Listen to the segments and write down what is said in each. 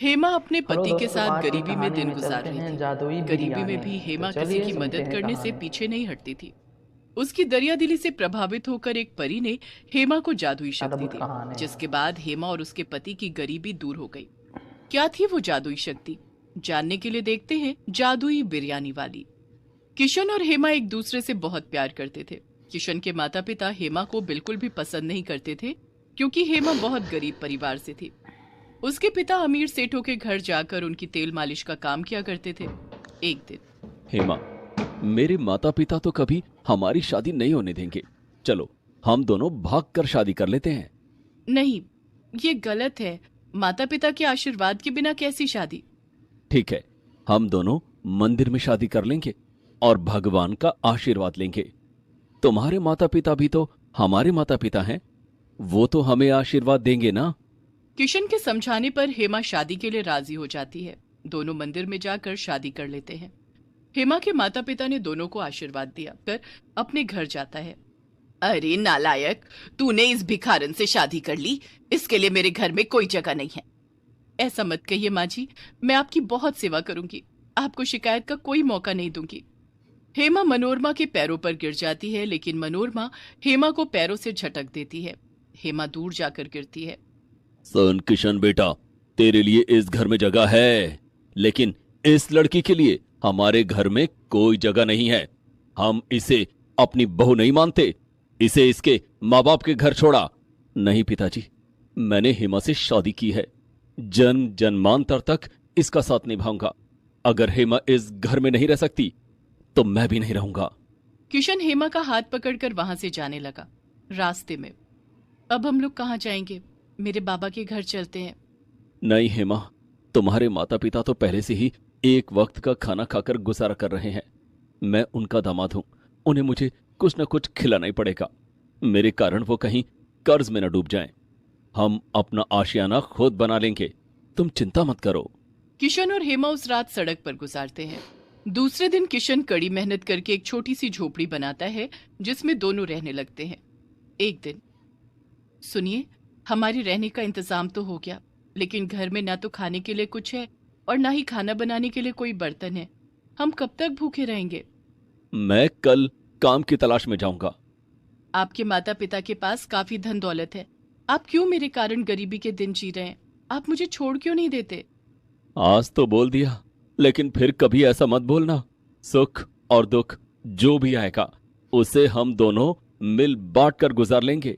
हेमा अपने हेलो पति के दोस्तों, साथ आज की गरीबी में कहानी दिन में गुजार चलते रही हैं थी। जादुई गरीबी में बिरयानी भी में। तो हेमा किसी चलिए की सुनते मदद हैं करने से कहानी। पीछे नहीं हटती थी। उसकी दरियादिली से प्रभावित होकर एक परी ने हेमा को जादुई शक्ति अद्भुत दी, कहानी। जिसके बाद हेमा और उसके पति की गरीबी दूर हो गई। क्या थी वो जादुई शक्ति? जानने के लिए देखते हैं जादुई बिरयानी वाली। किशन और हेमा एक दूसरे से बहुत प्यार करते थे। किशन के माता पिता हेमा को बिल्कुल भी पसंद नहीं करते थे, क्योंकि हेमा बहुत गरीब परिवार से थी। उसके पिता अमीर सेठों के घर जाकर उनकी तेल मालिश का काम किया करते थे। एक दिन, हेमा, मेरे माता पिता तो कभी हमारी शादी नहीं होने देंगे। चलो, हम दोनों भाग कर शादी कर लेते हैं। नहीं, ये गलत है। माता पिता के आशीर्वाद के बिना कैसी शादी? ठीक है, हम दोनों मंदिर में शादी कर लेंगे और भगवान का आशीर्वाद लेंगे। तुम्हारे माता पिता भी तो हमारे माता पिता हैं। वो तो हमें आशीर्वाद देंगे ना। किशन के समझाने पर हेमा शादी के लिए राजी हो जाती है। दोनों मंदिर में जाकर शादी कर लेते हैं। हेमा के माता पिता ने दोनों को आशीर्वाद दिया कर अपने घर जाता है। अरे नालायक, तूने इस भिखारन से शादी कर ली। इसके लिए मेरे घर में कोई जगह नहीं है। ऐसा मत कहिए माँ जी, मैं आपकी बहुत सेवा करूंगी। आपको शिकायत का कोई मौका नहीं दूंगी। हेमा मनोरमा के पैरों पर गिर जाती है, लेकिन मनोरमा हेमा को पैरों से झटक देती है। हेमा दूर जाकर गिरती है। सन किशन बेटा, तेरे लिए इस घर में जगह है, लेकिन इस लड़की के लिए हमारे घर में कोई जगह नहीं है। हम इसे अपनी बहू नहीं मानते। इसे इसके माँ बाप के घर छोड़ा। नहीं पिताजी, मैंने हेमा से शादी की है। जन्म जन्मांतर तक इसका साथ निभाऊंगा। अगर हेमा इस घर में नहीं रह सकती तो मैं भी नहीं रहूंगा। किशन हेमा का हाथ पकड़कर वहां से जाने लगा। रास्ते में, अब हम लोग कहाँ जाएंगे? मेरे बाबा के घर चलते हैं। नहीं हेमा, तुम्हारे माता पिता तो पहले से ही एक वक्त का खाना खाकर गुजारा कर रहे हैं। मैं उनका दामाद हूं। उन्हें मुझे कुछ न कुछ खिलाना ही पड़ेगा। मेरे कारण वो कहीं कर्ज में न डूब जाएं। हम अपना आशियाना खुद बना लेंगे। तुम चिंता मत करो। किशन और हेमा उस रात सड़क पर गुजारते हैं। दूसरे दिन किशन कड़ी मेहनत करके एक छोटी सी झोपड़ी बनाता है, जिसमें दोनों रहने लगते हैं। एक दिन, सुनिए, हमारे रहने का इंतजाम तो हो गया, लेकिन घर में ना तो खाने के लिए कुछ है और ना ही खाना बनाने के लिए कोई बर्तन है। हम कब तक भूखे रहेंगे? मैं कल काम की तलाश में जाऊंगा। आपके माता पिता के पास काफी धन दौलत है। आप क्यों मेरे कारण गरीबी के दिन जी रहे हैं? आप मुझे छोड़ क्यों नहीं देते? आज तो बोल दिया, लेकिन फिर कभी ऐसा मत बोलना। सुख और दुख जो भी आएगा उसे हम दोनों मिल बांट कर गुजार लेंगे।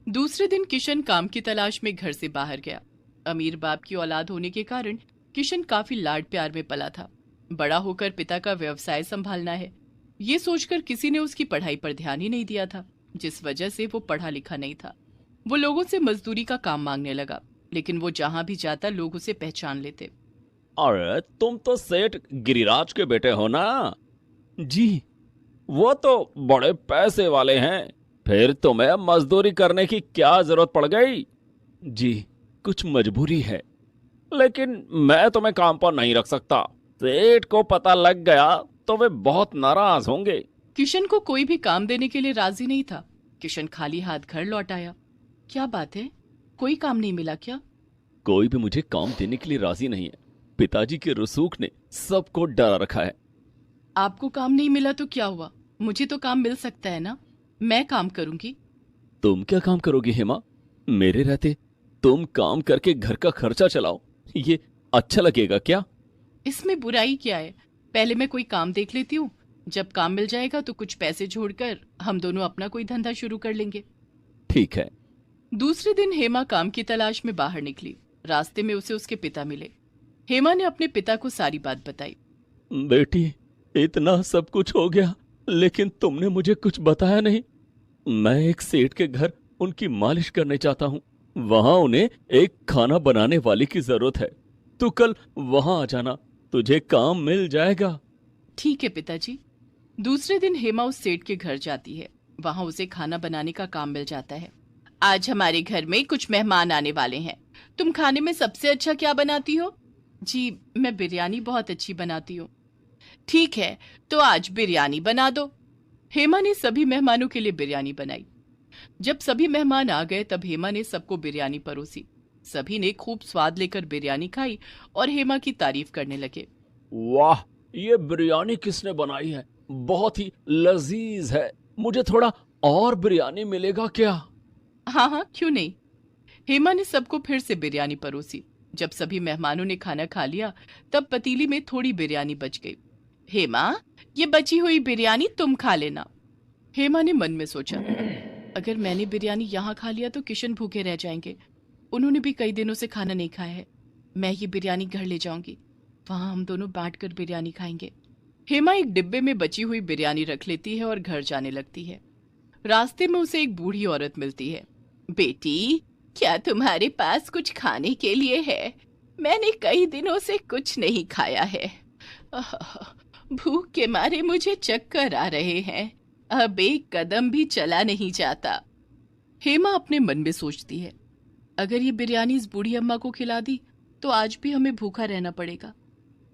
दूसरे दिन किशन काम की तलाश में घर से बाहर गया। अमीर बाप की औलाद होने के कारण किशन काफी लाड प्यार में पला था। बड़ा होकर पिता का व्यवसाय संभालना है, ये सोचकर किसी ने उसकी पढ़ाई पर ध्यान ही नहीं दिया था, जिस वजह से वो पढ़ा लिखा नहीं था। वो लोगों से मजदूरी का काम मांगने लगा, लेकिन वो जहां भी जाता लोग उसे पहचान लेते। अरे तुम तो सेठ गिरिराज के बेटे हो ना? जी। वो तो बड़े पैसे वाले हैं। फिर तुम्हें मजदूरी करने की क्या जरूरत पड़ गई? जी, कुछ मजबूरी है। लेकिन मैं तुम्हें काम पर नहीं रख सकता। सेठ को पता लग गया तो वे बहुत नाराज होंगे। किशन को कोई भी काम देने के लिए राजी नहीं था। किशन खाली हाथ घर लौट आया। क्या बात है, कोई काम नहीं मिला क्या? कोई भी मुझे काम देने के लिए राजी नहीं है। पिताजी के रसूख ने सबको डरा रखा है। आपको काम नहीं मिला तो क्या हुआ? मुझे तो काम मिल सकता है ना, मैं काम करूंगी। तुम क्या काम करोगी हेमा? मेरे रहते तुम काम करके घर का खर्चा चलाओ, ये अच्छा लगेगा क्या? इसमें बुराई क्या है? पहले मैं कोई काम देख लेती हूँ। जब काम मिल जाएगा तो कुछ पैसे जोड़कर हम दोनों अपना कोई धंधा शुरू कर लेंगे। ठीक है। दूसरे दिन हेमा काम की तलाश में बाहर निकली। रास्ते में उसे उसके पिता मिले। हेमा ने अपने पिता को सारी बात बताई। बेटी, इतना सब कुछ हो गया, लेकिन तुमने मुझे कुछ बताया नहीं। मैं एक सेठ के घर उनकी मालिश करने चाहता हूँ। वहां उन्हें एक खाना बनाने वाले की जरूरत है। तू कल वहां आ जाना, तुझे काम मिल जाएगा। ठीक है पिताजी। दूसरे दिन हेमा उस सेठ के घर जाती है। वहां उसे खाना बनाने का काम मिल जाता है। आज हमारे घर में कुछ मेहमान आने वाले हैं। तुम खाने में सबसे अच्छा क्या बनाती हो? जी, मैं बिरयानी बहुत अच्छी बनाती हूँ। ठीक है, तो आज बिरयानी बना दो। हेमा ने सभी मेहमानों के लिए बिरयानी बनाई। जब सभी मेहमान आ गए तब हेमा ने सबको बिरयानी परोसी। सभी ने खूब स्वाद लेकर बिरयानी खाई और हेमा की तारीफ करने लगे। वाह, ये बिरयानी किसने बनाई है? बहुत ही लजीज है। मुझे थोड़ा और बिरयानी मिलेगा क्या? हाँ हाँ, क्यों नहीं। हेमा ने सबको फिर से बिरयानी परोसी। जब सभी मेहमानों ने खाना खा लिया तब पतीली में थोड़ी बिरयानी बच गई। हेमा, ये बची हुई बिरयानी तुम खा लेना। हेमा ने मन में सोचा, अगर मैंने बिरयानी यहाँ खा लिया तो किशन भूखे रह जाएंगे। उन्होंने भी कई दिनों से खाना नहीं खाया है। मैं ये बिरयानी घर ले जाऊंगी, वहां हम दोनों बांटकर बिरयानी खाएंगे। हेमा एक डिब्बे में बची हुई बिरयानी रख लेती है और घर जाने लगती है। रास्ते में उसे एक बूढ़ी औरत मिलती है। बेटी, क्या तुम्हारे पास कुछ खाने के लिए है? मैंने कई दिनों से कुछ नहीं खाया है। आह, भूख के मारे मुझे चक्कर आ रहे हैं। अब एक कदम भी चला नहीं जाता। हेमा अपने मन में सोचती है, अगर ये बिरयानी इस बूढ़ी अम्मा को खिला दी तो आज भी हमें भूखा रहना पड़ेगा।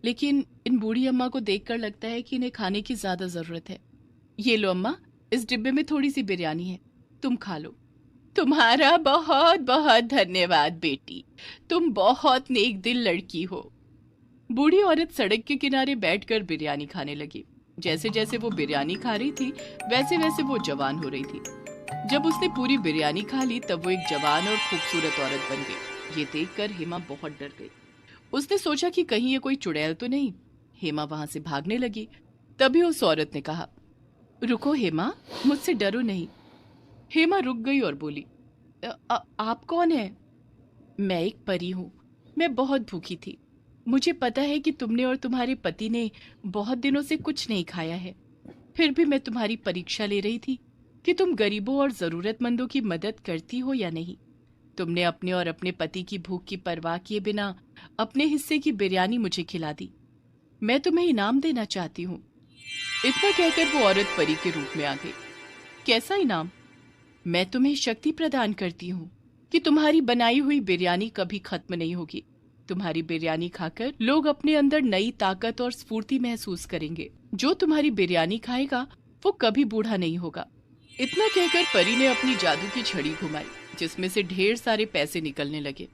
लेकिन इन बूढ़ी अम्मा को देखकर लगता है कि इन्हें खाने की ज्यादा जरूरत है। ये लो अम्मा, इस डिब्बे में थोड़ी सी बिरयानी है, तुम खा लो। तुम्हारा बहुत बहुत धन्यवाद बेटी, तुम बहुत नेक दिल लड़की हो। बूढ़ी औरत सड़क के किनारे बैठकर बिरयानी खाने लगी। जैसे जैसे वो बिरयानी खा रही थी वैसे वैसे वो जवान हो रही थी। जब उसने पूरी बिरयानी खा ली तब वो एक जवान और खूबसूरत औरत बन गई। ये देखकर हेमा बहुत डर गई। उसने सोचा कि कहीं ये कोई चुड़ैल तो नहीं। हेमा वहां से भागने लगी। तभी उस औरत ने कहा, रुको हेमा, मुझसे डरो नहीं। हेमा रुक गई और बोली, आप कौन है? मैं एक परी हूँ। मैं बहुत भूखी थी। मुझे पता है कि तुमने और तुम्हारे पति ने बहुत दिनों से कुछ नहीं खाया है। फिर भी मैं तुम्हारी परीक्षा ले रही थी कि तुम गरीबों और जरूरतमंदों की मदद करती हो या नहीं। तुमने अपने और अपने पति की भूख की परवाह किए बिना अपने हिस्से की बिरयानी मुझे खिला दी। मैं तुम्हें इनाम देना चाहती हूँ। इतना कहकर वो औरत परी के रूप में आ गई। कैसा इनाम? मैं तुम्हें शक्ति प्रदान करती हूँ कि तुम्हारी बनाई हुई बिरयानी कभी खत्म नहीं होगी। तुम्हारी बिरयानी खाकर लोग अपने अंदर नई ताकत और स्फूर्ति महसूस करेंगे। जो तुम्हारी बिरयानी खाएगा वो कभी बूढ़ा नहीं होगा। इतना कहकर परी ने अपनी जादू की छड़ी घुमाई जिसमें से ढेर सारे पैसे निकलने लगे।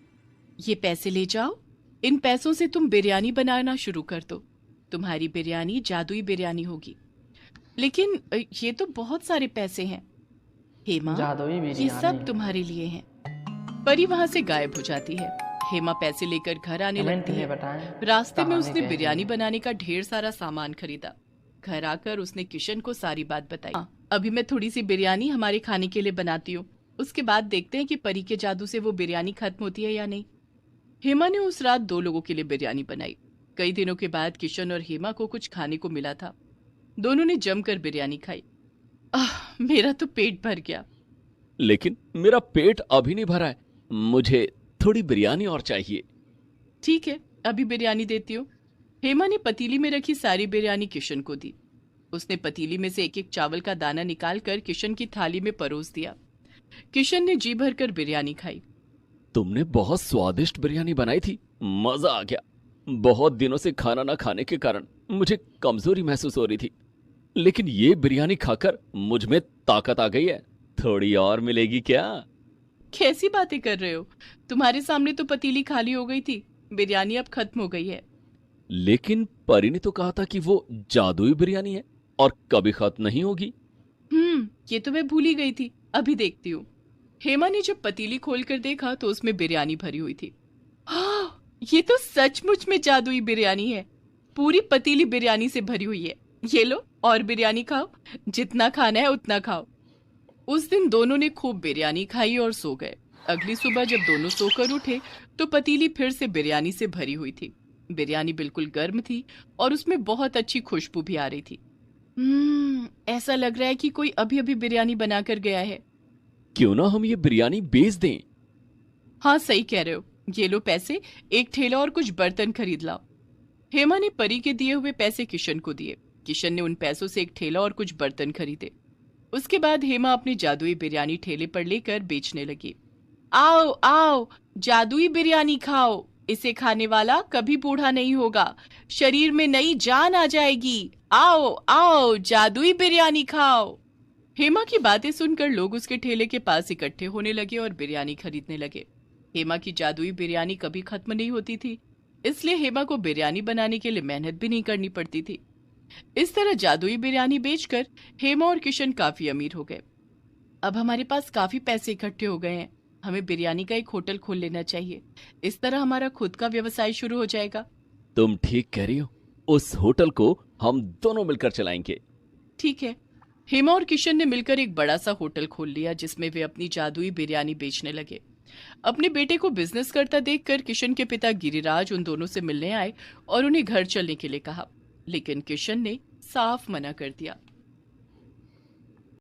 ये पैसे ले जाओ, इन पैसों से तुम बिरयानी बनाना शुरू कर दो। तुम्हारी बिरयानी जादुई बिरयानी होगी। लेकिन ये तो बहुत सारे पैसे हैं। हेमा, ये सब तुम्हारे लिए हैं। परी वहां से गायब हो जाती है। हेमा पैसे लेकर घर आने लगती है। रास्ते में उसने बिरयानी बनाने का ढेर सारा सामान खरीदा। घर आकर उसने किशन को सारी बात बताई। अभी मैं थोड़ी सी बिरयानी हमारे खाने के लिए बनाती हूँ, उसके बाद देखते हैं कि परी के जादू से वो बिरयानी खत्म होती है या नहीं। हेमा ने उस रात 2 लोगों के लिए बिरयानी बनाई। कई दिनों के बाद किशन और हेमा को कुछ खाने को मिला था। दोनों ने जमकर बिरयानी खाई। मेरा तो पेट भर गया। लेकिन मेरा पेट अभी नहीं भरा है, मुझे थोड़ी बिरयानी और चाहिए। ठीक है, अभी बिरयानी देती हूँ। हेमा ने पतीली में रखी सारी बिरयानी किशन को दी। उसने पतीली में से एक एक चावल का दाना निकालकर किशन की थाली में परोस दिया। किशन ने जी भरकर बिरयानी खाई। तुमने बहुत स्वादिष्ट बिरयानी बनाई थी, मजा आ गया। बहुत दिनों से खाना ना खाने के कारण मुझे कमजोरी महसूस हो रही थी, लेकिन ये बिरयानी खाकर मुझ में ताकत आ गई है। थोड़ी और मिलेगी क्या? कैसी बातें कर रहे हो? तुम्हारे सामने तो पतीली खाली हो गई थी, बिरयानी अब खत्म हो गई है। लेकिन परी ने तो कहा था कि वो जादुई बिरयानी है और कभी खत्म नहीं होगी। ये तो मैं भूल ही गई थी, अभी देखती हूँ। हेमा ने जब पतीली खोलकर देखा तो उसमें बिरयानी भरी हुई थी। ये तो सचमुच में जादुई बिरयानी है। पूरी पतीली बिरयानी से भरी हुई है। ये लो और बिरयानी खाओ, जितना खाना है उतना खाओ। उस दिन दोनों ने खूब बिरयानी खाई और सो गए। अगली सुबह जब दोनों सोकर उठे तो पतीली फिर से बिरयानी से भरी हुई थी। बिरयानी बिल्कुल गर्म थी और उसमें बहुत अच्छी खुशबू भी आ रही थी। ऐसा लग रहा है कि कोई अभी अभी बिरयानी बनाकर गया है। क्यों ना हम ये बिरयानी बेच दें? हाँ, सही कह रहे हो। ये लो पैसे, एक ठेला और कुछ बर्तन खरीद लाओ। हेमा ने परी के दिए हुए पैसे किशन को दिए। किशन ने उन पैसों से एक ठेला और कुछ बर्तन खरीदे। उसके बाद हेमा अपनी जादुई बिरयानी ठेले पर लेकर बेचने लगी। आओ आओ, जादुई बिरयानी खाओ। इसे खाने वाला कभी बूढ़ा नहीं होगा, शरीर में नई जान आ जाएगी। आओ आओ, जादुई बिरयानी खाओ। हेमा की बातें सुनकर लोग उसके ठेले के पास इकट्ठे होने लगे और बिरयानी खरीदने लगे। हेमा की जादुई बिरयानी कभी खत्म नहीं होती थी, इसलिए हेमा को बिरयानी बनाने के लिए मेहनत भी नहीं करनी पड़ती थी। इस तरह जादुई बिरयानी बेचकर हेमा और किशन काफी अमीर हो गए। अब हमारे पास काफी पैसे इकट्ठे हो गए हैं, हमें बिरयानी का एक होटल खोल लेना चाहिए। इस तरह हमारा खुद का व्यवसाय शुरू हो जाएगा। तुम ठीक कह रही हो, उस होटल को हम दोनों मिलकर चलाएंगे। ठीक है। हेमा और किशन ने मिलकर एक बड़ा सा होटल खोल लिया, जिसमें वे अपनी जादुई बिरयानी बेचने लगे। अपने बेटे को बिजनेस करता देखकर किशन के पिता गिरिराज उन दोनों से मिलने आए और उन्हें घर चलने के लिए कहा, लेकिन किशन ने साफ मना कर दिया।